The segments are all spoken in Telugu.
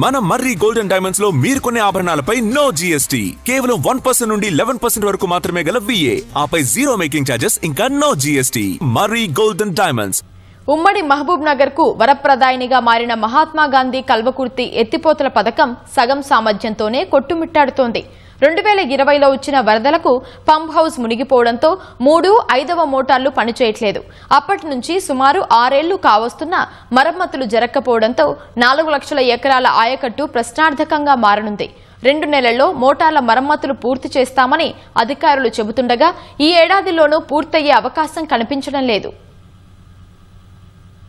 మన మర్రి గోల్డెన్ డైమండ్స్ లో మీరు కొనే ఆభరణాలపై నో జీఎస్టీ, కేవలం 1% నుండి 11% వరకు మాత్రమే గల VA, ఆపై జీరో మేకింగ్ ఛార్జెస్ ఇంకా నో జీఎస్టీ. మర్రి గోల్డెన్ డైమండ్స్. ఉమ్మడి మహబూబ్ నగర్ కు వరప్రదాయినిగా మారిన మహాత్మా గాంధీ కల్వకుర్తి ఎత్తిపోతల పథకం సగం సామర్థ్యంతోనే కొట్టుమిట్టాడుతోంది. 2020లో వచ్చిన వరదలకు పంప్ హౌస్ మునిగిపోవడంతో 3/5వ మోటార్లు పనిచేయట్లేదు. అప్పటి నుంచి సుమారు 6 ఏళ్లు కావస్తున్నా మరమ్మతులు జరగకపోవడంతో 4 లక్షల ఎకరాల ఆయకట్టు ప్రశ్నార్థకంగా మారనుంది. 2 నెలల్లో మోటార్ల మరమ్మతులు పూర్తి చేస్తామని అధికారులు చెబుతుండగా ఈ ఏడాదిలోనూ పూర్తయ్యే అవకాశం కనిపించడం లేదు.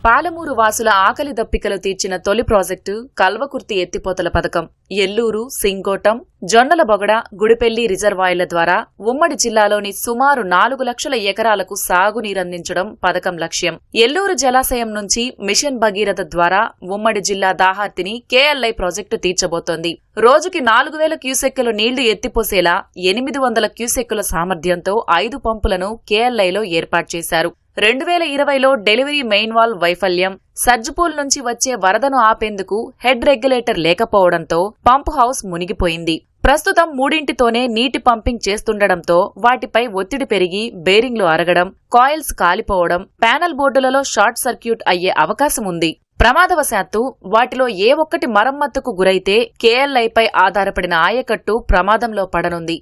పాలమూరు వాసుల ఆకలి దప్పికలు తీర్చిన తొలి ప్రాజెక్టు కల్వకుర్తి ఎత్తిపోతల పథకం. ఎల్లూరు, సింగోటం, జొన్నలబొగడ, గుడిపెల్లి రిజర్వాయర్ల ద్వారా ఉమ్మడి జిల్లాలోని సుమారు 4 లక్షల ఎకరాలకు సాగునీరందించడం పథకం లక్ష్యం. ఎల్లూరు జలాశయం నుంచి మిషన్ భగీరథ ద్వారా ఉమ్మడి జిల్లా దాహార్తిని KLI ప్రాజెక్టు తీర్చబోతోంది. రోజుకి 4000 క్యూసెక్కుల నీళ్లు ఎత్తిపోసేలా 800 క్యూసెక్కుల సామర్థ్యంతో 5 పంపులను KLIలో ఏర్పాటు చేశారు. 2020లో డెలివరీ మెయిన్ వాల్ వైఫల్యం, సర్జిపూల్ నుంచి వచ్చే వరదను ఆపేందుకు హెడ్ రెగ్యులేటర్ లేకపోవడంతో పంప్ హౌస్ మునిగిపోయింది. ప్రస్తుతం 3తోనే నీటి పంపింగ్ చేస్తుండటంతో వాటిపై ఒత్తిడి పెరిగి బేరింగ్లు అరగడం, కాయిల్స్ కాలిపోవడం, ప్యానల్ బోర్డులలో షార్ట్ సర్క్యూట్ అయ్యే అవకాశం ఉంది. ప్రమాదవశాత్తు వాటిలో ఏ ఒక్కటి మరమ్మతుకు గురైతే KLIపై ఆధారపడిన ఆయకట్టు ప్రమాదంలో పడనుంది.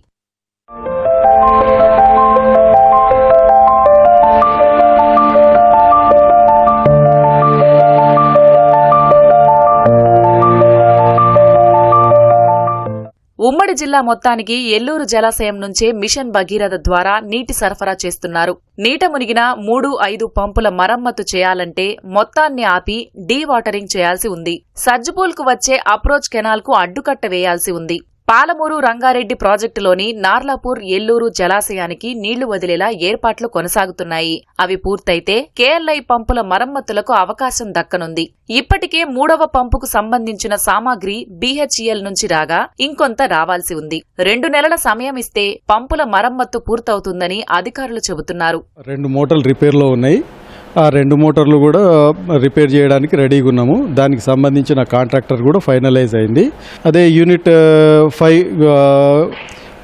ఉమ్మడి జిల్లా మొత్తానికి ఎల్లూరు జలాశయం నుంచే మిషన్ భగీరథ ద్వారా నీటి సరఫరా చేస్తున్నారు. నీట మునిగిన 3-5 పంపుల మరమ్మతు చేయాలంటే మొత్తాన్ని ఆపి డీ వాటరింగ్ చేయాల్సి ఉంది. సర్జిపూల్కు వచ్చే అప్రోచ్ కెనాల్కు అడ్డుకట్ట వేయాల్సి ఉంది. పాలమూరు రంగారెడ్డి ప్రాజెక్టులోని నార్లాపూర్, ఎల్లూరు జలాశయానికి నీళ్లు వదిలేలా ఏర్పాట్లు కొనసాగుతున్నాయి. అవి పూర్తయితే KLI పంపుల మరమ్మతులకు అవకాశం దక్కనుంది. ఇప్పటికే 3వ పంపుకు సంబంధించిన సామాగ్రి BHEL నుంచి రాగా ఇంకొంత రావాల్సి ఉంది. 2 నెలల సమయం ఇస్తే పంపుల మరమ్మత్తు పూర్తవుతుందని అధికారులు చెబుతున్నారు. 2 మోటార్లు రిపేర్లో ఉన్నాయి. ఆ 2 మోటార్లు కూడా రిపేర్ చేయడానికి రెడీగా ఉన్నాము. దానికి సంబంధించిన కాంట్రాక్టర్ కూడా ఫైనలైజ్ అయింది. అదే యూనిట్ 5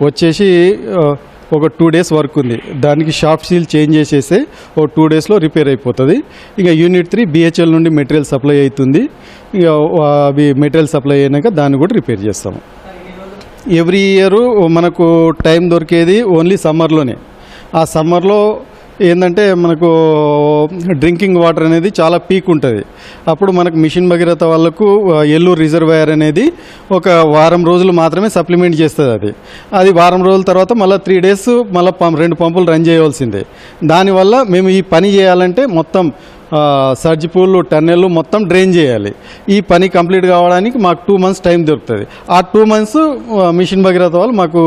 వచ్చేసి ఒక 2 డేస్ వర్క్ ఉంది. దానికి షాఫ్ట్ సీల్ చేంజ్ చేసేస్తే ఒక 2 డేస్లో రిపేర్ అయిపోతుంది. ఇంకా యూనిట్ 3 BHEL నుండి మెటీరియల్ సప్లై అవుతుంది. ఇక అవి మెటీరియల్ సప్లై అయినాక దాన్ని కూడా రిపేర్ చేస్తాము. ఎవ్రీ ఇయర్ మనకు టైం దొరికేది ఓన్లీ సమ్మర్లోనే. ఆ సమ్మర్లో ఏంటంటే మనకు డ్రింకింగ్ వాటర్ అనేది చాలా పీక్ ఉంటుంది. అప్పుడు మనకు మిషన్ భగీరథ వాళ్ళకు ఎల్లూరు రిజర్వాయర్ అనేది ఒక వారం రోజులు మాత్రమే సప్లిమెంట్ చేస్తుంది. అది వారం రోజుల తర్వాత మళ్ళీ 3 డేస్ మళ్ళీ 2 పంపులు రన్ చేయవలసిందే. దానివల్ల మేము ఈ పని చేయాలంటే మొత్తం సర్జిపూల్, టన్నెల్ మొత్తం డ్రైన్ చేయాలి. ఈ పని కంప్లీట్ కావడానికి మాకు 2 మంత్స్ టైం దొరుకుతుంది. ఆ 2 మంత్స్ మిషన్ భగీరథ వాళ్ళు మాకు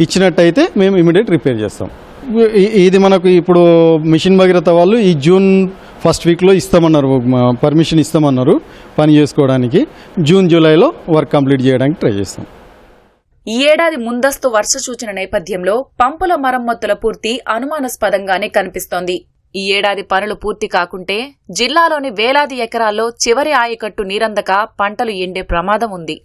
ఇచ్చినట్టయితే మేము ఇమీడియట్ రిపేర్ చేస్తాం. ఇది మనకు ఇప్పుడు మిషన్ భగీరథ వాళ్ళు ఈ జూన్ 1st వీక్లో ఇస్తామన్నారు, పర్మిషన్ ఇస్తామన్నారు పని చేసుకోవడానికి. జూన్ జూలైలో వర్క్ కంప్లీట్ చేయడానికి ట్రై చేస్తాం. ఈ ఏడాది ముందస్తు వర్ష సూచన నేపథ్యంలో పంపుల మరమ్మతుల పూర్తి అనుమానాస్పదంగానే కనిపిస్తోంది. ఈ ఏడాది పనులు పూర్తి కాకుంటే జిల్లాలోని వేలాది ఎకరాల్లో చివరి ఆయకట్టు నీరందక పంటలు ఎండే ప్రమాదం ఉంది.